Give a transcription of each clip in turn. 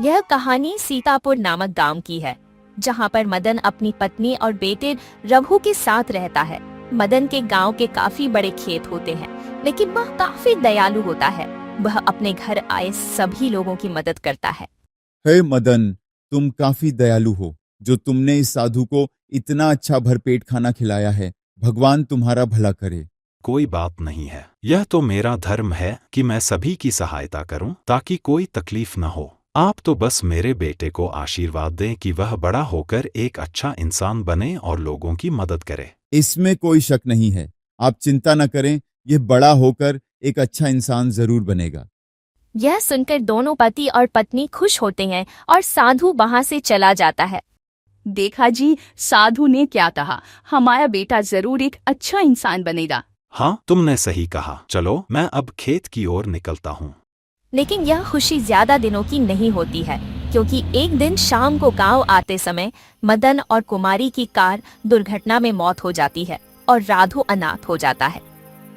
यह कहानी सीतापुर नामक गांव की है, जहां पर मदन अपनी पत्नी और बेटे रघु के साथ रहता है। मदन के गांव के काफी बड़े खेत होते हैं, लेकिन वह काफी दयालु होता है। वह अपने घर आए सभी लोगों की मदद करता है। हे मदन, तुम काफी दयालु हो जो तुमने इस साधु को इतना अच्छा भरपेट खाना खिलाया है। भगवान तुम्हारा भला करे। कोई बात नहीं है, यह तो मेरा धर्म है कि मैं सभी की सहायता करूं ताकि कोई तकलीफ न हो। आप तो बस मेरे बेटे को आशीर्वाद दें कि वह बड़ा होकर एक अच्छा इंसान बने और लोगों की मदद करे। इसमें कोई शक नहीं है। आप चिंता न करें, यह बड़ा होकर एक अच्छा इंसान जरूर बनेगा। यह सुनकर दोनों पति और पत्नी खुश होते हैं और साधु वहां से चला जाता है। देखा जी, साधु ने क्या कहा, हमारा बेटा जरूर एक अच्छा इंसान बनेगा। हाँ, तुमने सही कहा। चलो मैं अब खेत की ओर निकलता हूँ। लेकिन यह खुशी ज्यादा दिनों की नहीं होती है, क्योंकि एक दिन शाम को गांव आते समय मदन और कुमारी की कार दुर्घटना में मौत हो जाती है और राधु अनाथ हो जाता है।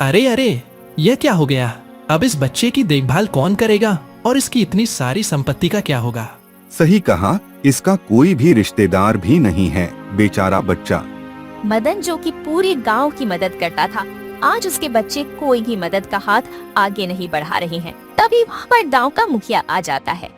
अरे अरे, यह क्या हो गया? अब इस बच्चे की देखभाल कौन करेगा और इसकी इतनी सारी संपत्ति का क्या होगा? सही कहा, इसका कोई भी रिश्तेदार भी नहीं है, बेचारा बच्चा। मदन, जो कि पूरे गांव की मदद करता था, आज उसके बच्चे कोई भी मदद का हाथ आगे नहीं बढ़ा रहे हैं। तभी वहाँ पर गांव का मुखिया आ जाता है।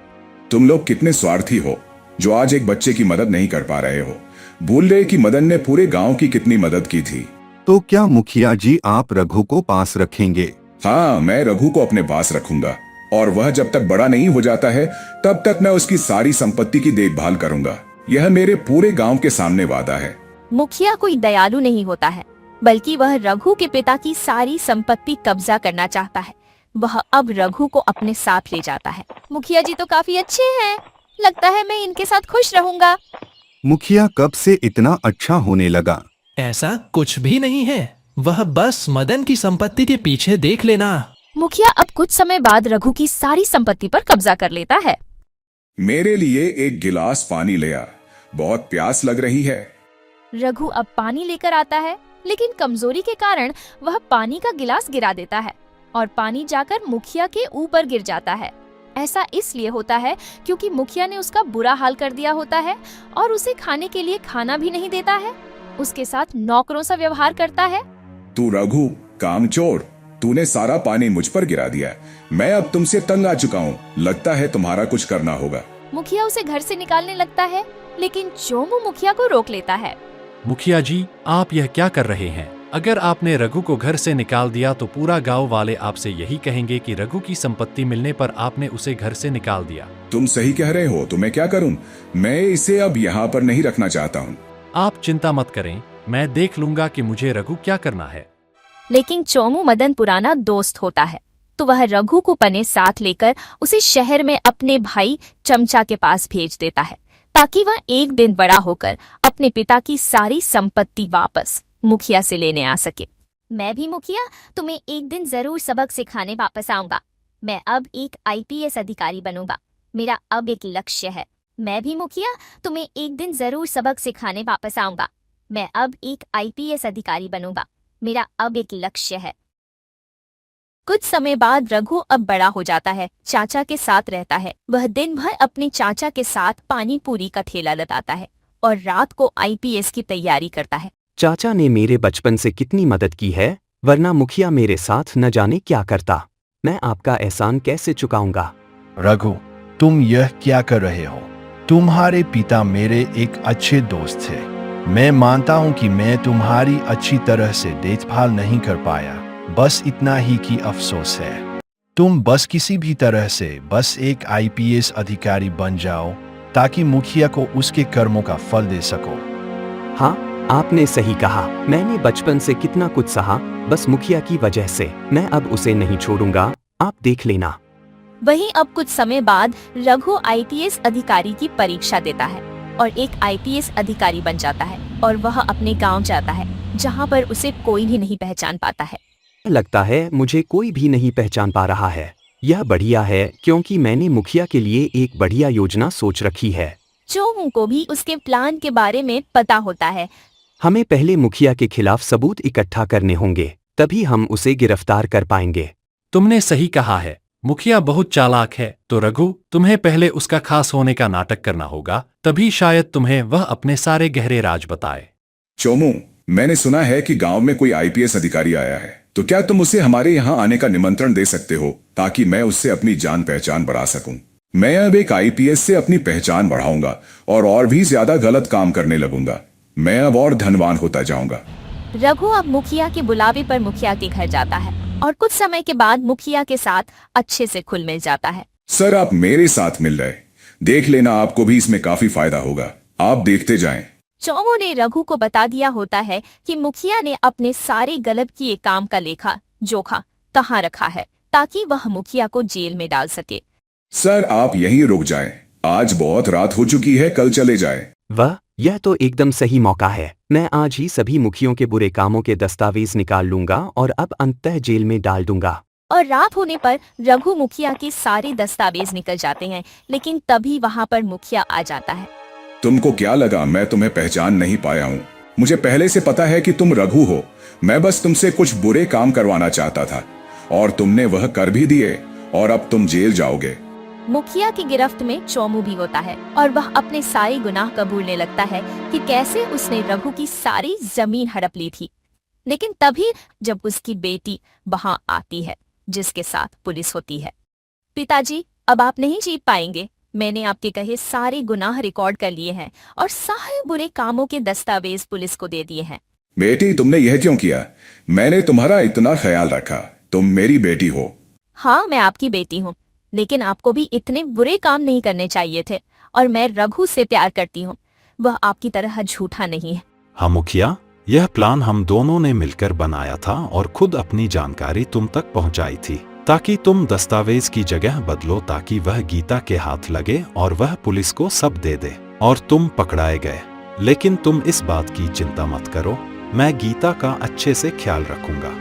तुम लोग कितने स्वार्थी हो जो आज एक बच्चे की मदद नहीं कर पा रहे हो। भूल गए कि मदन ने पूरे गांव की कितनी मदद की थी। तो क्या मुखिया जी आप रघु को पास रखेंगे? हाँ, मैं रघु को अपने पास रखूंगा और वह जब तक बड़ा नहीं हो जाता है तब तक मैं उसकी सारी संपत्ति की देखभाल करूंगा। यह मेरे पूरे गांव के सामने वादा है। मुखिया कोई दयालु नहीं होता है, बल्कि वह रघु के पिता की सारी संपत्ति कब्जा करना चाहता है। वह अब रघु को अपने साथ ले जाता है। मुखिया जी तो काफी अच्छे हैं, लगता है मैं इनके साथ खुश रहूंगा। मुखिया कब से इतना अच्छा होने लगा? ऐसा कुछ भी नहीं है, वह बस मदन की संपत्ति के पीछे देख लेना। मुखिया अब कुछ समय बाद रघु की सारी संपत्ति पर कब्जा कर लेता है। मेरे लिए एक गिलास पानी ले आ, बहुत प्यास लग रही है। रघु अब पानी लेकर आता है, लेकिन कमजोरी के कारण वह पानी का गिलास गिरा देता है और पानी जाकर मुखिया के ऊपर गिर जाता है। ऐसा इसलिए होता है क्योंकि मुखिया ने उसका बुरा हाल कर दिया होता है और उसे खाने के लिए खाना भी नहीं देता है। उसके साथ नौकरों सा व्यवहार करता है। तू रघु कामचोर, तूने सारा पानी मुझ पर गिरा दिया। मैं अब तुमसे तंग आ चुका हूँ, लगता है तुम्हारा कुछ करना होगा। मुखिया उसे घर से निकालने लगता है, लेकिन चोमू मुखिया को रोक लेता है। मुखिया जी, आप यह क्या कर रहे हैं? अगर आपने रघु को घर से निकाल दिया तो पूरा गांव वाले आपसे यही कहेंगे कि रघु की संपत्ति मिलने पर आपने उसे घर से निकाल दिया। तुम सही कह रहे हो, तो मैं क्या करूं? मैं इसे अब यहाँ पर नहीं रखना चाहता हूँ। आप चिंता मत करें, मैं देख लूंगा कि मुझे रघु क्या करना है। लेकिन चोमू मदन पुराना दोस्त होता है, तो वह रघु को अपने साथ लेकर उसे शहर में अपने भाई चमचा के पास भेज देता है, ताकि वह एक दिन बड़ा होकर अपने पिता की सारी संपत्ति वापस मुखिया से लेने आ सके। मैं भी मुखिया तुम्हें एक दिन जरूर सबक सिखाने वापस आऊंगा। मैं अब एक आईपीएस अधिकारी बनूंगा। मेरा अब एक लक्ष्य है। मैं भी मुखिया तुम्हें एक दिन जरूर सबक सिखाने वापस आऊंगा। मैं अब एक आईपीएस अधिकारी बनूंगा। मेरा अब एक लक्ष्य है। कुछ समय बाद रघु अब बड़ा हो जाता है, चाचा के साथ रहता है। वह दिन भर अपने चाचा के साथ पानी पूरी का ठेला लगाता है और रात को आईपीएस की तैयारी करता है। चाचा ने मेरे बचपन से कितनी मदद की है, वरना मुखिया मेरे साथ न जाने क्या करता। मैं आपका एहसान कैसे चुकाऊंगा? रघु, तुम यह क्या कर रहे हो? तुम्हारे पिता मेरे एक अच्छे दोस्त थे। मैं मानता हूँ कि मैं तुम्हारी अच्छी तरह से देखभाल नहीं कर पाया, बस इतना ही कि अफसोस है। तुम बस किसी भी तरह से बस एक आईपीएस अधिकारी बन जाओ, ताकि मुखिया को उसके कर्मों का फल दे सको। हाँ, आपने सही कहा। मैंने बचपन से कितना कुछ सहा, बस मुखिया की वजह से। मैं अब उसे नहीं छोड़ूंगा, आप देख लेना। वहीं अब कुछ समय बाद रघु आईपीएस अधिकारी की परीक्षा देता है और एक आईपीएस अधिकारी बन जाता है और वह अपने गांव जाता है, जहां पर उसे कोई भी नहीं पहचान पाता है। लगता है मुझे कोई भी नहीं पहचान पा रहा है। यह बढ़िया है, क्योंकि मैंने मुखिया के लिए एक बढ़िया योजना सोच रखी है। चोमू को भी उसके प्लान के बारे में पता होता है। हमें पहले मुखिया के खिलाफ सबूत इकट्ठा करने होंगे। तभी हम उसे गिरफ्तार कर पाएंगे। तुमने सही कहा है। मुखिया बहुत चालाक है, तो रघु तुम्हें पहले उसका खास होने का नाटक करना होगा, तभी शायद तुम्हें वह अपने सारे गहरे राज बताए। चोमू, मैंने सुना है कि गांव में कोई आईपीएस अधिकारी आया है, तो क्या तुम उसे हमारे यहाँ आने का निमंत्रण दे सकते हो ताकि मैं उससे अपनी जान पहचान बढ़ा सकूं। मैं अब एक आईपीएस से अपनी पहचान बढ़ाऊंगा और भी ज्यादा गलत काम करने लगूंगा। मैं अब और धनवान होता जाऊंगा। रघु अब मुखिया के बुलावे पर मुखिया के घर जाता है और कुछ समय के बाद मुखिया के साथ अच्छे से खुल मिल जाता है। सर, आप मेरे साथ मिल रहे, देख लेना, आपको भी इसमें काफी फायदा होगा। आप देखते जाएं। चोमू ने रघु को बता दिया होता है कि मुखिया ने अपने सारे गलत किए काम का लेखा जोखा कहाँ रखा है ताकि वह मुखिया को जेल में डाल सके। सर, आप यहीं रुक जाएं। आज बहुत रात हो चुकी है, कल चले जाएं। यह तो एकदम सही मौका है। मैं आज ही सभी मुखियों के बुरे कामों के दस्तावेज निकाल लूंगा और अब अंततः जेल में डाल दूंगा। और रात होने पर रघु मुखिया के सारे दस्तावेज निकल जाते हैं, लेकिन तभी वहाँ पर मुखिया आ जाता है। तुमको क्या लगा मैं तुम्हें पहचान नहीं पाया हूँ? मुझे पहले से पता है कि तुम रघु हो। मैं बस तुमसे कुछ बुरे काम करवाना चाहता था और तुमने वह कर भी दिए और अब तुम जेल जाओगे। मुखिया की गिरफ्त में चोमू भी होता है और वह अपने सारे गुनाह कबूलने लगता है कि कैसे उसने रघु की सारी जमीन हड़प ली थी। लेकिन तभी जब उसकी बेटी वहां आती है जिसके साथ पुलिस होती है। पिताजी, अब आप नहीं जीत पाएंगे। मैंने आपके कहे सारे गुनाह रिकॉर्ड कर लिए हैं और सारे बुरे कामों के दस्तावेज पुलिस को दे दिए हैं। बेटी, तुमने यह क्यों किया? मैंने तुम्हारा इतना ख्याल रखा। तुम मेरी बेटी हो। हाँ, मैं आपकी बेटी हूँ, लेकिन आपको भी इतने बुरे काम नहीं करने चाहिए थे। और मैं रघु से प्यार करती हूँ, वह आपकी तरह झूठा नहीं है। हाँ मुखिया, यह प्लान हम दोनों ने मिलकर बनाया था और खुद अपनी जानकारी तुम तक पहुंचाई थी ताकि तुम दस्तावेज की जगह बदलो ताकि वह गीता के हाथ लगे और वह पुलिस को सब दे दे और तुम पकड़ाए गए। लेकिन तुम इस बात की चिंता मत करो, मैं गीता का अच्छे से ख्याल रखूंगा।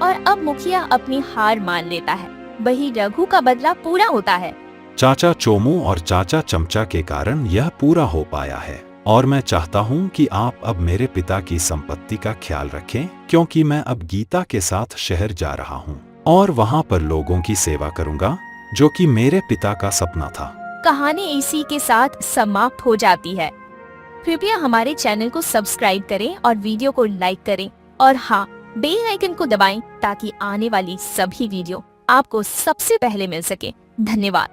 और अब मुखिया अपनी हार मान लेता है। वही रघु का बदला पूरा होता है। चाचा चोमू और चाचा चमचा के कारण यह पूरा हो पाया है और मैं चाहता हूँ कि आप अब मेरे पिता की संपत्ति का ख्याल रखें, क्योंकि मैं अब गीता के साथ शहर जा रहा हूँ और वहाँ पर लोगों की सेवा करूँगा, जो कि मेरे पिता का सपना था। कहानी इसी के साथ समाप्त हो जाती है। कृपया हमारे चैनल को सब्सक्राइब करें और वीडियो को लाइक करें और हाँ, बेल आइकन को दबाएं ताकि आने वाली सभी वीडियो आपको सबसे पहले मिल सके। धन्यवाद।